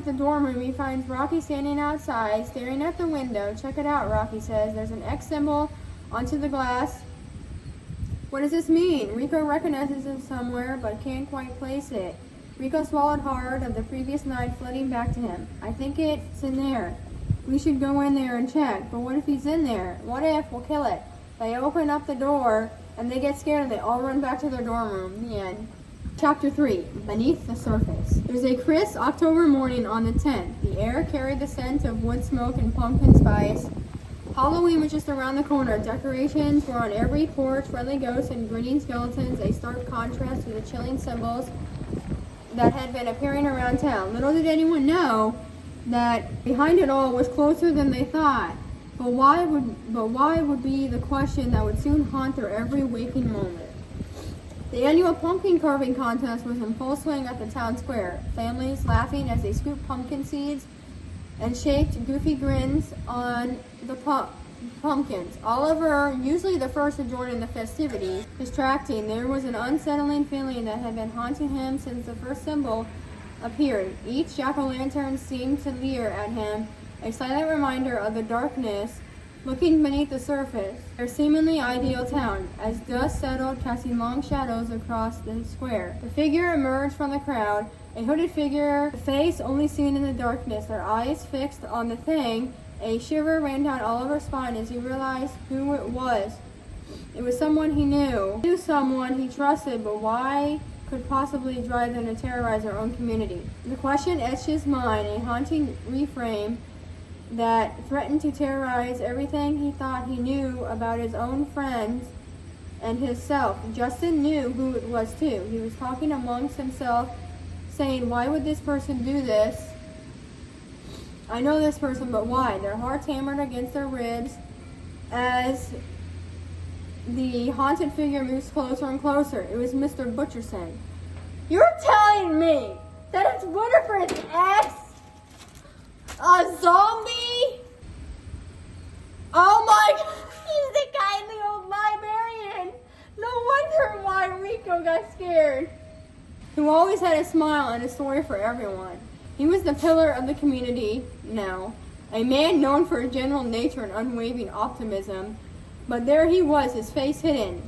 at the dorm room, he finds Rocky standing outside, staring at the window. Check it out, Rocky says. There's an X symbol onto the glass. What does this mean? Rico recognizes it somewhere, but can't quite place it. Rico swallowed hard of the previous night flooding back to him. I think it's in there. We should go in there and check. But what if he's in there? What if? We'll kill it. They open up the door, and they get scared, and they all run back to their dorm room. The end. Chapter 3, Beneath the Surface. It was a crisp October morning on the 10th. The air carried the scent of wood smoke and pumpkin spice. Halloween was just around the corner. Decorations were on every porch, friendly ghosts and grinning skeletons, a stark contrast to the chilling symbols that had been appearing around town. Little did anyone know that behind it all was closer than they thought. But why would be the question that would soon haunt their every waking moment. The annual pumpkin carving contest was in full swing at the town square. Families laughing as they scooped pumpkin seeds and shaped goofy grins on the pumpkins. Oliver, usually the first to join in the festivities, distracting. There was an unsettling feeling that had been haunting him since the first symbol appeared. Each jack-o'-lantern seemed to leer at him, a silent reminder of the darkness looking beneath the surface. Their seemingly ideal town, as dust settled, casting long shadows across the square. The figure emerged from the crowd, a hooded figure, the face only seen in the darkness, their eyes fixed on the thing. A shiver ran down Oliver's spine as he realized who it was. It was someone he knew. He knew someone he trusted, but why could possibly drive them to terrorize their own community? The question etched his mind, a haunting reframe that threatened to terrorize everything he thought he knew about his own friends and himself. Justin knew who it was too. He was talking amongst himself, saying, why would this person do this? I know this person, but why? Their hearts hammered against their ribs as the haunted figure moves closer and closer. It was Mr. Butcherson. You're telling me that it's Winifred's ex? A zombie? Oh my God, he's the kindly old librarian. No wonder why Rico got scared. Who always had a smile and a story for everyone. He was the pillar of the community now, a man known for his general nature and unwavering optimism. But there he was, his face hidden,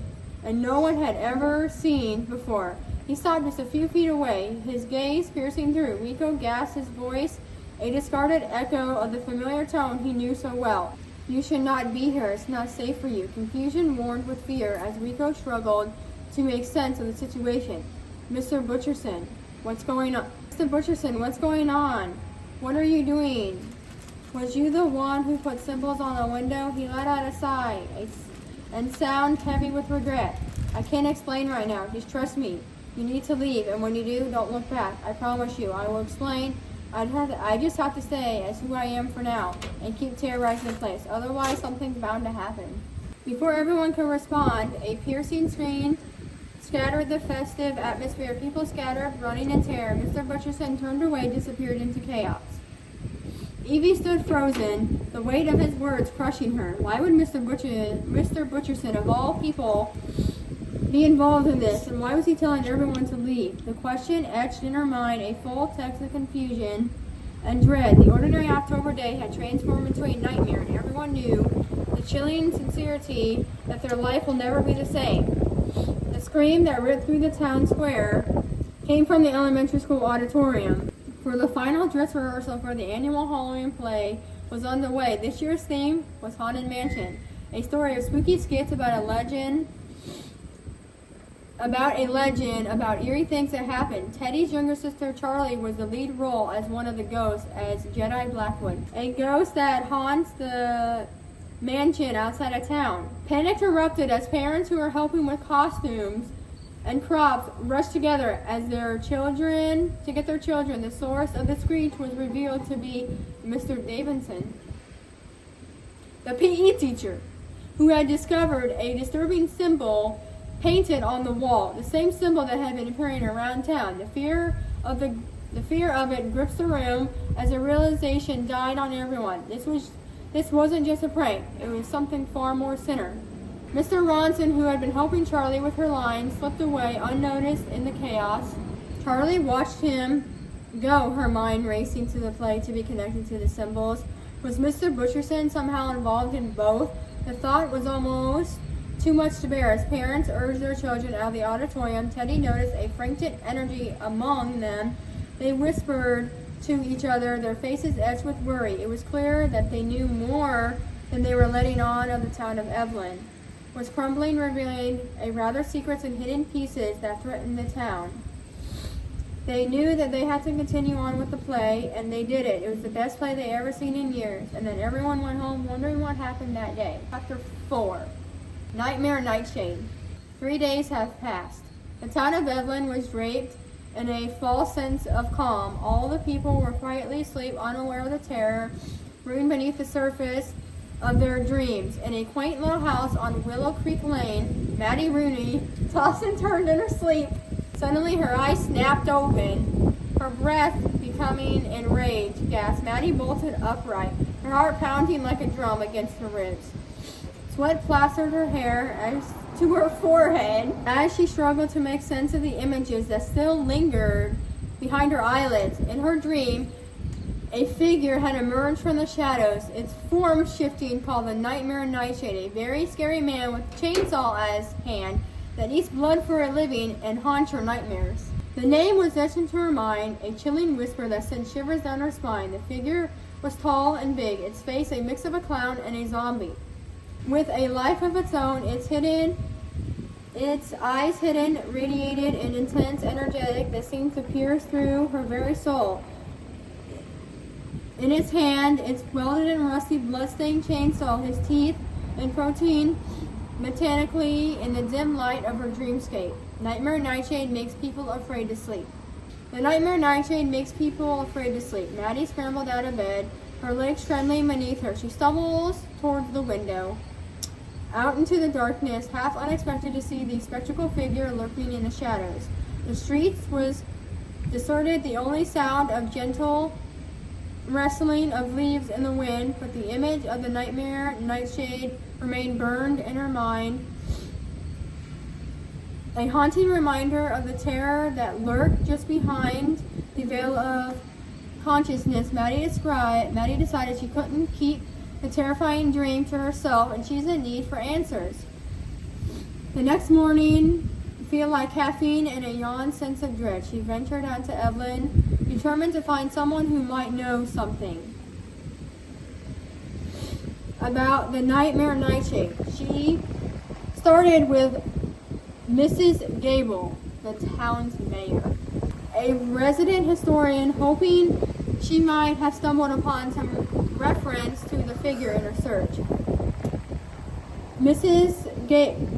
and no one had ever seen before. He stopped just a few feet away, his gaze piercing through. Rico gasped, his voice a discarded echo of the familiar tone he knew so well. You should not be here. It's not safe for you. Confusion warmed with fear as Rico struggled to make sense of the situation. Mr. Butcherson, what's going on? Mr. Butcherson, what's going on? What are you doing? Was you the one who put symbols on the window? He let out a sigh and sound heavy with regret. I can't explain right now. Just trust me. You need to leave, and when you do, don't look back. I promise you. I will explain. I just have to stay as who I am for now and keep terrorizing the place. Otherwise, something's bound to happen. Before everyone could respond, a piercing scream scattered the festive atmosphere. People scattered, running in terror. Mr. Butcherson turned away, disappeared into chaos. Evie stood frozen, the weight of his words crushing her. Why would Mr. Butcherson, of all people, be involved in this, and why was he telling everyone to leave? The question etched in her mind a full text of confusion and dread. The ordinary October day had transformed into a nightmare, and everyone knew the chilling sincerity that their life will never be the same. The scream that ripped through the town square came from the elementary school auditorium. For the final dress rehearsal for the annual Halloween play was underway. This year's theme was Haunted Mansion, a story of spooky skits about a legend about eerie things that happened. Teddy's younger sister Charlie was the lead role as one of the ghosts as Jedi Blackwood, a ghost that haunts the mansion outside of town. Panic erupted as parents who were helping with costumes and props rushed together as to get their children. The source of the screech was revealed to be Mr. Davidson, the PE teacher, who had discovered a disturbing symbol painted on the wall, the same symbol that had been appearing around town. The fear of it grips the room as a realization died on everyone. This wasn't just a prank. It was something far more sinister. Mr. Ronson, who had been helping Charlie with her lines, slipped away unnoticed in the chaos. Charlie watched him go, her mind racing to the play to be connected to the symbols. Was Mr. Butcherson somehow involved in both? The thought was almost too much to bear. As parents urged their children out of the auditorium, Teddy noticed a frantic energy among them. They whispered to each other, their faces etched with worry. It was clear that they knew more than they were letting on of the town of Evelyn was crumbling, revealing a rather secrets and hidden pieces that threatened the town. They knew that they had to continue on with the play, and they did it. It was the best play they ever seen in years. And then everyone went home wondering what happened that day. Chapter 4. Nightmare Nightshade. 3 days have passed. The town of Evelyn was draped in a false sense of calm. All the people were quietly asleep, unaware of the terror brewing beneath the surface of their dreams. In a quaint little house on Willow Creek Lane, Maddie Rooney tossed and turned in her sleep. Suddenly her eyes snapped open, her breath becoming enraged. Gasped. Maddie bolted upright, her heart pounding like a drum against her ribs. Sweat plastered her hair as to her forehead as she struggled to make sense of the images that still lingered behind her eyelids. In her dream, a figure had emerged from the shadows, its form shifting, called the Nightmare Nightshade, a very scary man with a chainsaw as hand that eats blood for a living and haunts her nightmares. The name was etched into her mind, a chilling whisper that sent shivers down her spine. The figure was tall and big, its face a mix of a clown and a zombie. With a life of its own, its eyes hidden, radiated an intense energetic that seemed to pierce through her very soul. In its hand, its welded and rusty blood-stained chainsaw, his teeth and protein mechanically in the dim light of her dreamscape. Nightmare Nightshade makes people afraid to sleep. The Nightmare Nightshade makes people afraid to sleep. Maddie scrambled out of bed, her legs trembling beneath her. She stumbles towards the window, out into the darkness, half unexpected to see the spectral figure lurking in the shadows. The streets was deserted, the only sound of gentle rustling of leaves in the wind, but the image of the Nightmare Nightshade remained burned in her mind, a haunting reminder of the terror that lurked just behind the veil of consciousness. Maddie decided she couldn't keep the terrifying dream to herself, and she's in need for answers. The next morning, feel like caffeine and a yawn sense of dread, she ventured out to Evelyn, determined to find someone who might know something about the Nightmare Nightshade. She started with Mrs. Gable, the town's mayor, a resident historian, hoping she might have stumbled upon some reference to the figure in her search. Mrs.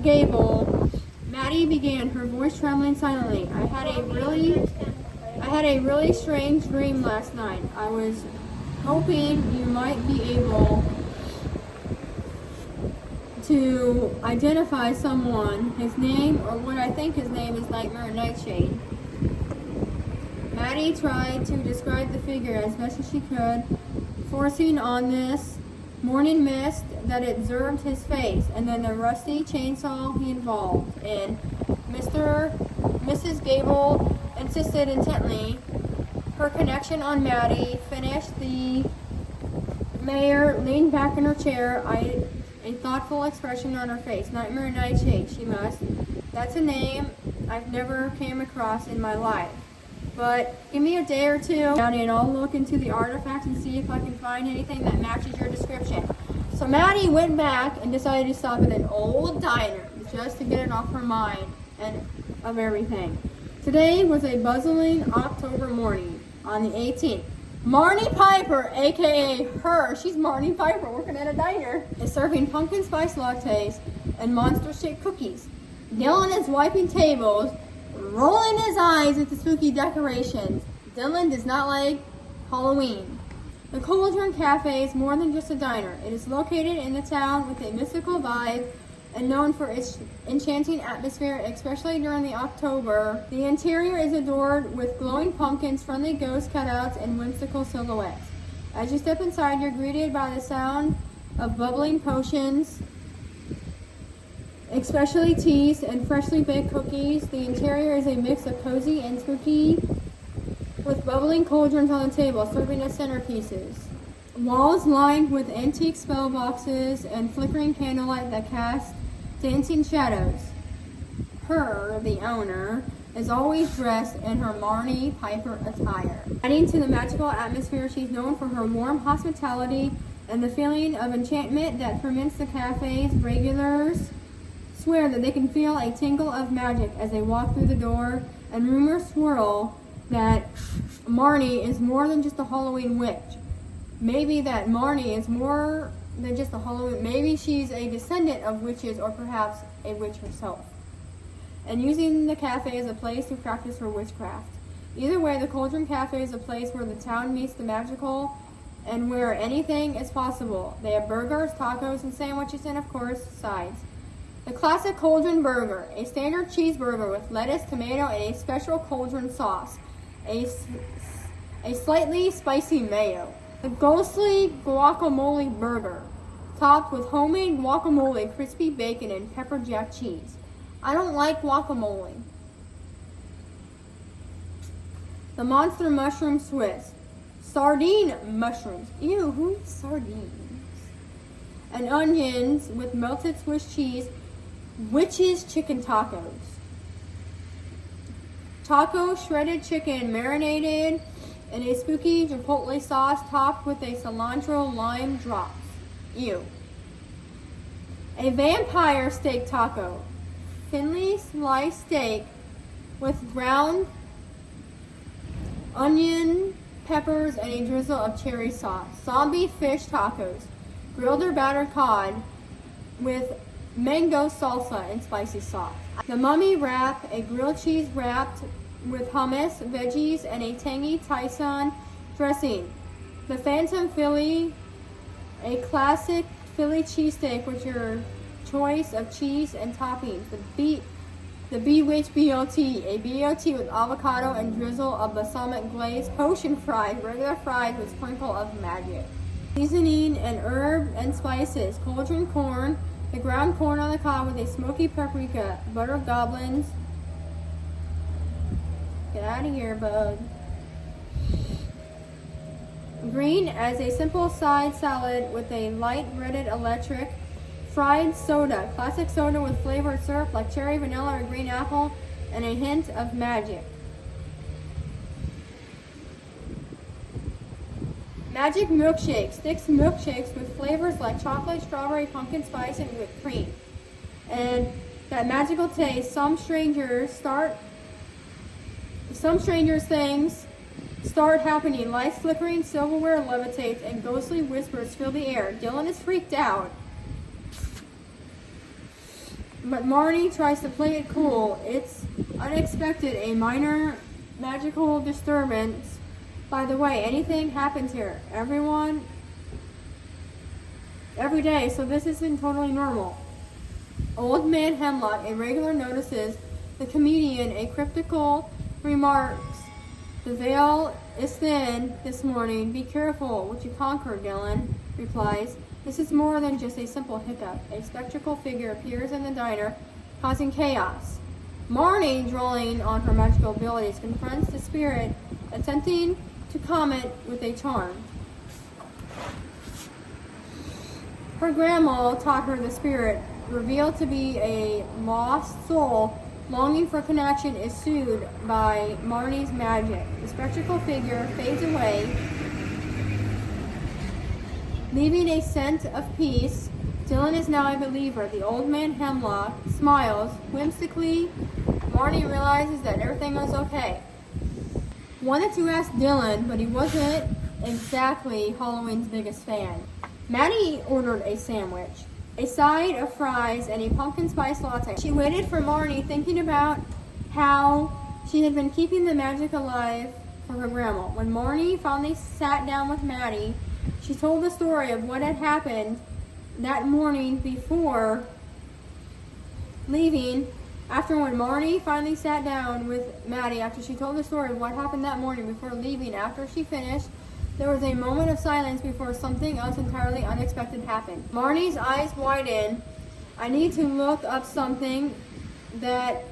Gable, Maddie began, her voice trembling silently. I had a really strange dream last night. I was hoping you might be able to identify someone, his name, or what I think his name is Nightmare Nightshade. Maddie tried to describe the figure as best as she could, forcing on this morning mist that observed his face, and then the rusty chainsaw he involved in. Mrs. Gable insisted intently. Her connection on Maddie finished. The mayor leaned back in her chair, a thoughtful expression on her face. Nightmare Nightshade, she must. That's a name I've never came across in my life. But give me a day or two, and I'll look into the artifacts and see if I can find anything that matches your description. So Maddie went back and decided to stop at an old diner just to get it off her mind and of everything. Today was a bustling October morning on the 18th. Marnie Piper, aka her, she's Marnie Piper working at a diner, is serving pumpkin spice lattes and monster shake cookies. Dylan is wiping tables, rolling his eyes at the spooky decorations. Dylan does not like Halloween. The Cauldron Cafe is more than just a diner. It is located in the town with a mystical vibe and known for its enchanting atmosphere, especially during the October. The interior is adored with glowing pumpkins, friendly ghost cutouts, and whimsical silhouettes. As you step inside, you're greeted by the sound of bubbling potions, especially teas and freshly baked cookies. The interior is a mix of cozy and spooky with bubbling cauldrons on the table serving as centerpieces. Walls lined with antique spell boxes and flickering candlelight that cast dancing shadows. Her, the owner, is always dressed in her Marnie Piper attire. Adding to the magical atmosphere, she's known for her warm hospitality and the feeling of enchantment that permits the cafe's regulars swear that they can feel a tingle of magic as they walk through the door, and rumors swirl that Marnie is more than just a Halloween witch. Maybe that Marnie is more than just a Halloween, maybe she's a descendant of witches or perhaps a witch herself, and using the cafe as a place to practice her witchcraft. Either way, the Cauldron Cafe is a place where the town meets the magical and where anything is possible. They have burgers, tacos, and sandwiches, and of course, sides. The classic Cauldron Burger, a standard cheeseburger with lettuce, tomato, and a special Cauldron sauce, a slightly spicy mayo. The ghostly guacamole burger, topped with homemade guacamole, crispy bacon, and pepper jack cheese. I don't like guacamole. The monster mushroom Swiss. Sardine mushrooms. Ew, who eats sardines? And onions with melted Swiss cheese. Witch's chicken tacos. Taco shredded chicken marinated in a spooky chipotle sauce topped with a cilantro lime drops. Ew. A vampire steak taco. Thinly sliced steak with ground onion, peppers, and a drizzle of cherry sauce. Zombie fish tacos. Grilled or battered cod with mango salsa and spicy sauce. The mummy wrap, a grilled cheese wrapped with hummus, veggies, and a tangy Tyson dressing. The Phantom Philly, a classic Philly cheesesteak with your choice of cheese and toppings. The Bewitched BLT, a BLT with avocado and drizzle of balsamic glaze, potion fries, regular fries with sprinkle of magic. Seasoning and herb and spices, cauldron corn, the ground corn on the cob with a smoky paprika, butter goblins. Get out of here, bud. Green as a simple side salad with a light breaded electric. Fried soda, classic soda with flavored syrup like cherry, vanilla, or green apple, and a hint of magic. Magic milkshake, sticks milkshakes with flavors like chocolate, strawberry, pumpkin spice, and whipped cream. And that magical taste, some strangers things start happening. Lights flickering, silverware levitates, and ghostly whispers fill the air. Dylan is freaked out, but Marnie tries to play it cool. It's unexpected, a minor magical disturbance. By the way, anything happens here. Every day, so this isn't totally normal. Old Man Hemlock, a regular, notices the comedian. A cryptical remarks, "The veil is thin this morning. Be careful what you conquer," Dylan replies. This is more than just a simple hiccup. A spectral figure appears in the diner, causing chaos. Marnie, drawing on her magical abilities, confronts the spirit, attempting to comment with a charm. Her grandma taught her the spirit, revealed to be a lost soul, longing for connection, is soothed by Marnie's magic. The spectral figure fades away, leaving a scent of peace. Dylan is now a believer. The Old Man Hemlock smiles whimsically. Marnie realizes that everything was okay. Wanted to ask Dylan, but he wasn't exactly Halloween's biggest fan. Maddie ordered a sandwich, a side of fries, and a pumpkin spice latte. She waited for Marnie, thinking about how she had been keeping the magic alive for her grandma. When Marnie finally sat down with Maddie, she told the story of what had happened that morning before leaving. When Marnie finally sat down with Maddie, after she told the story of what happened that morning before leaving, after she finished, there was a moment of silence before something else entirely unexpected happened. Marnie's eyes widened. "I need to look up something that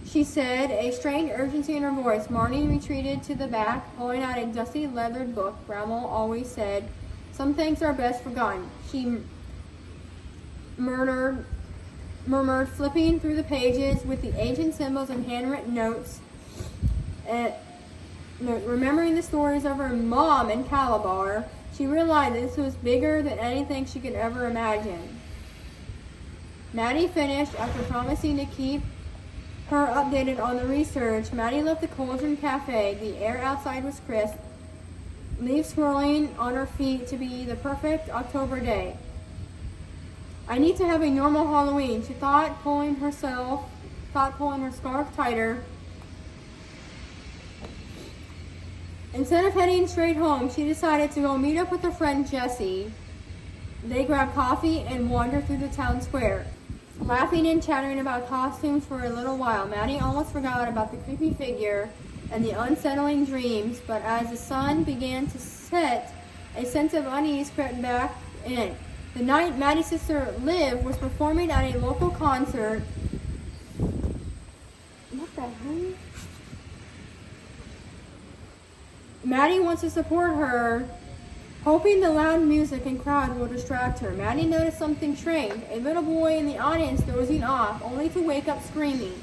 she said, a strange urgency in her voice. Marnie retreated to the back, pulling out a dusty leathered book. Grandma always said, some things are best forgotten. She murmured, flipping through the pages with the ancient symbols and handwritten notes. Remembering the stories of her mom in Calabar, she realized this was bigger than anything she could ever imagine. Maddie finished after promising to keep her updated on the research. Maddie left the Cauldron Cafe. The air outside was crisp, leaves swirling on her feet to be the perfect October day. I need to have a normal Halloween, she thought, pulling her scarf tighter. Instead of heading straight home, she decided to go meet up with her friend Jessie. They grabbed coffee and wandered through the town square, laughing and chattering about costumes for a little while. Maddie almost forgot about the creepy figure and the unsettling dreams, but as the sun began to set, a sense of unease crept back in. The night Maddie's sister Liv was performing at a local concert. What the hell? Maddie wants to support her, hoping the loud music and crowd will distract her. Maddie noticed something strange, a little boy in the audience dozing off, only to wake up screaming.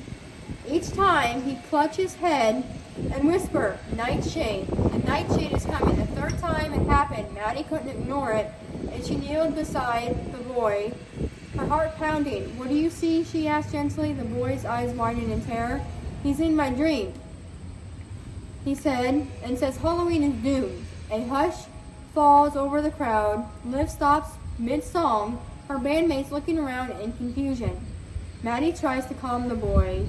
Each time, he'd clutch his head and whisper, Nightshade. The Nightshade is coming. The third time it happened, Maddie couldn't ignore it, and she kneeled beside the boy, her heart pounding. What do you see? She asked gently, the boy's eyes widened in terror. He's in my dream, he said, and says Halloween is doomed. A hush falls over the crowd. Liv stops mid-song, her bandmates looking around in confusion. Maddie tries to calm the boy,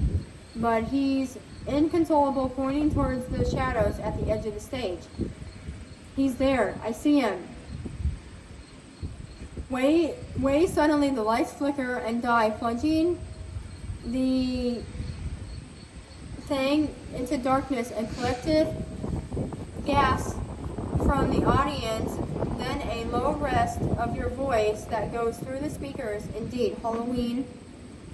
but he's inconsolable, pointing towards the shadows at the edge of the stage. He's there. I see him. Way suddenly the lights flicker and die, plunging the thing into darkness. A collective gasp from the audience, then a low rest of your voice that goes through the speakers. Indeed, Halloween.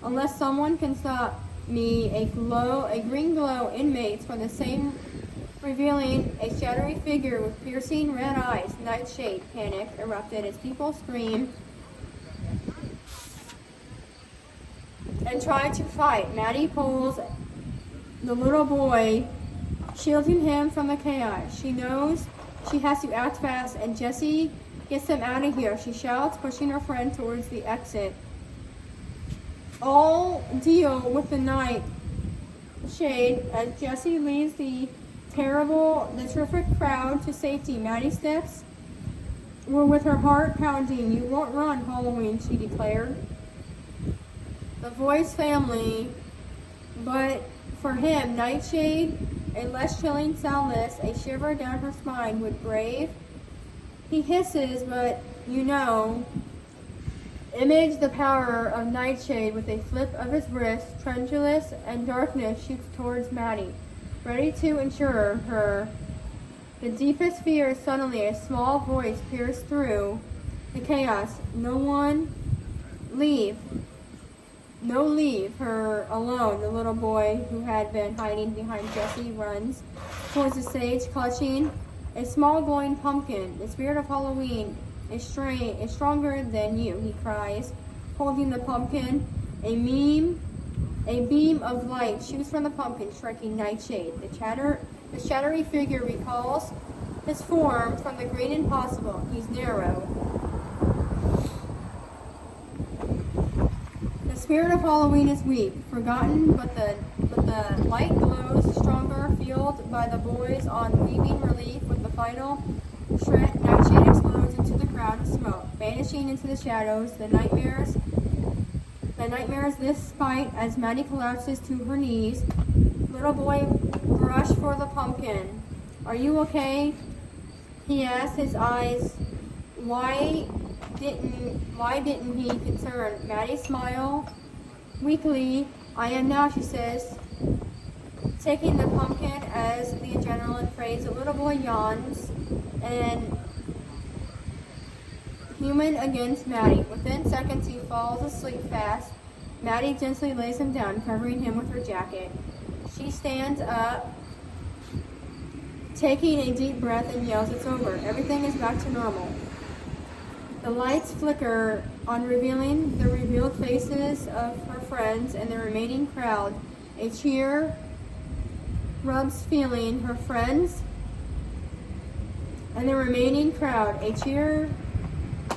Unless someone can stop me, a green glow emanates from the same, revealing a shadowy figure with piercing red eyes. Nightshade. Panic erupted as people screamed and tried to fight. Maddie pulls the little boy, shielding him from the chaos. She knows she has to act fast, and Jessie gets them out of here, she shouts, pushing her friend towards the exit. All deal with the night shade as Jessie leads the terrific crowd to safety. Maddie's steps were with her heart pounding. You won't run, Halloween, she declared. The voice family, but for him, Nightshade, a less chilling soundless, a shiver down her spine, would brave. He hisses, but image the power of Nightshade with a flip of his wrist, tremulous, and darkness shoots towards Maddie, ready to ensure her. The deepest fear, suddenly a small voice pierced through the chaos. Leave her alone. The little boy who had been hiding behind Jessie runs towards the stage, clutching a small glowing pumpkin. The spirit of Halloween is stronger than you, he cries, holding the pumpkin. A beam of light shoots from the pumpkin, striking Nightshade. The shadowy figure recalls his form from the Great Impossible. He's narrow. The spirit of Halloween is weak, forgotten, but the light glows stronger, fueled by the boys on weaving relief. With the final shred, Nightshade explodes into the crowd of smoke, vanishing into the shadows. The nightmares this fight as Maddie collapses to her knees. Little boy rushed for the pumpkin. Are you okay? He asked, his eyes why didn't he concern? Maddie smiled weakly. I am now, she says, taking the pumpkin as the adrenaline fades. The little boy yawns and human against Maddie. Within seconds he falls asleep fast. Maddie gently lays him down, covering him with her jacket. She stands up, taking a deep breath, and yells, "It's over. Everything is back to normal." The lights flicker on revealing the revealed faces of her friends and the remaining crowd. A cheer rubs feeling her friends and the remaining crowd. A cheer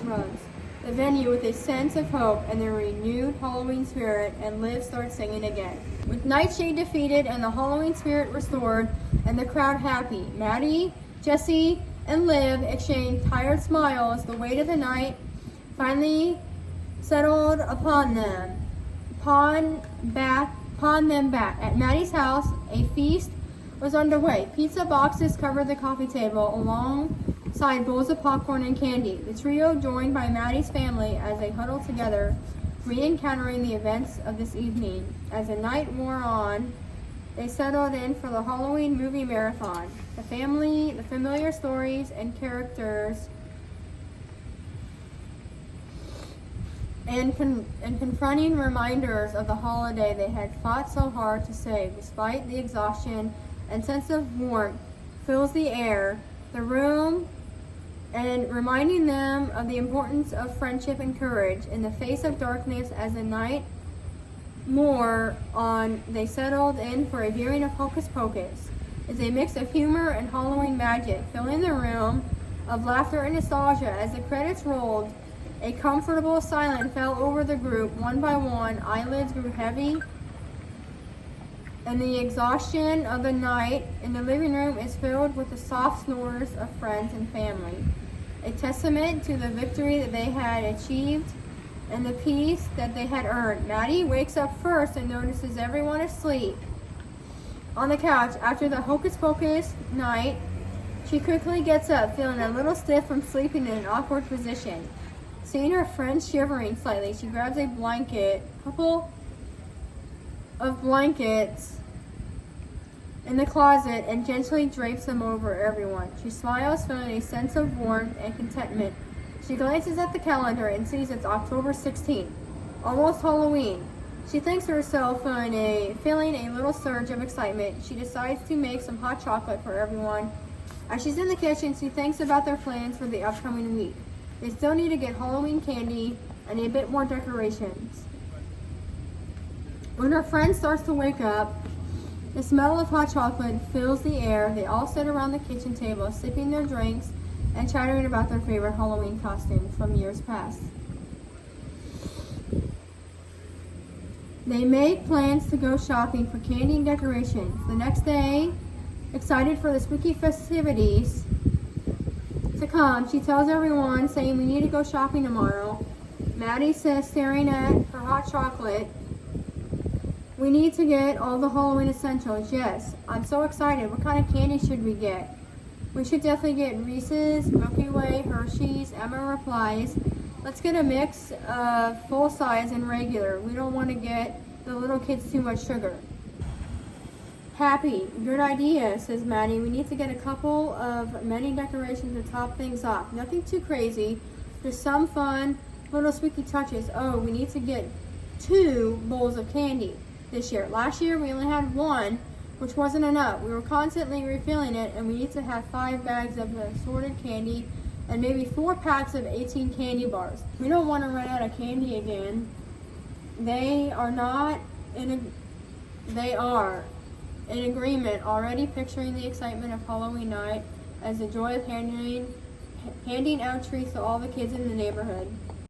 rubs the venue with a sense of hope and the renewed Halloween spirit, and Liv starts singing again. With Nightshade defeated and the Halloween spirit restored and the crowd happy, Maddie, Jesse, and Liv exchange tired smiles. The weight of the night finally settled upon them. Pawn them back. At Maddie's house, a feast was underway. Pizza boxes covered the coffee table alongside bowls of popcorn and candy. The trio joined by Maddie's family as they huddled together, re-encountering the events of this evening. As the night wore on, they settled in for the Halloween movie marathon. The familiar stories and characters, and confronting reminders of the holiday they had fought so hard to save. Despite the exhaustion and sense of warmth fills the air, the room, and reminding them of the importance of friendship and courage in the face of darkness. As the night wore on, they settled in for a viewing of Hocus Pocus. It's a mix of humor and Halloween magic, filling the room of laughter and nostalgia. As the credits rolled, a comfortable silence fell over the group. One by one, eyelids grew heavy, and the exhaustion of the night in the living room is filled with the soft snores of friends and family, a testament to the victory that they had achieved and the peace that they had earned. Maddie wakes up first and notices everyone asleep on the couch. After the Hocus Pocus night, she quickly gets up, feeling a little stiff from sleeping in an awkward position. Seeing her friends shivering slightly, she grabs a couple of blankets in the closet and gently drapes them over everyone. She smiles, feeling a sense of warmth and contentment. She glances at the calendar and sees it's October 16th, almost Halloween. She thinks to herself, feeling a little surge of excitement. She decides to make some hot chocolate for everyone. As she's in the kitchen, she thinks about their plans for the upcoming week. They still need to get Halloween candy and a bit more decorations. When her friend starts to wake up, the smell of hot chocolate fills the air. They all sit around the kitchen table, sipping their drinks and chattering about their favorite Halloween costumes from years past. They make plans to go shopping for candy and decorations. The next day, excited for the spooky festivities to come, she tells everyone, saying, "We need to go shopping tomorrow." Maddie says, staring at her hot chocolate, "We need to get all the Halloween essentials." "Yes, I'm so excited. What kind of candy should we get?" "We should definitely get Reese's, Milky Way, Hershey's." Emma replies, "Let's get a mix of full size and regular. We don't want to get the little kids too much sugar." "Happy, good idea," says Maddie. "We need to get a couple of many decorations to top things off. Nothing too crazy, just some fun little spooky touches. Oh, we need to get 2 bowls of candy this year. Last year we only had 1, which wasn't enough. We were constantly refilling it, and we need to have 5 bags of assorted candy and maybe 4 packs of 18 candy bars. We don't want to run out of candy again." They are in agreement, already picturing the excitement of Halloween night as the joy of handing out treats to all the kids in the neighborhood.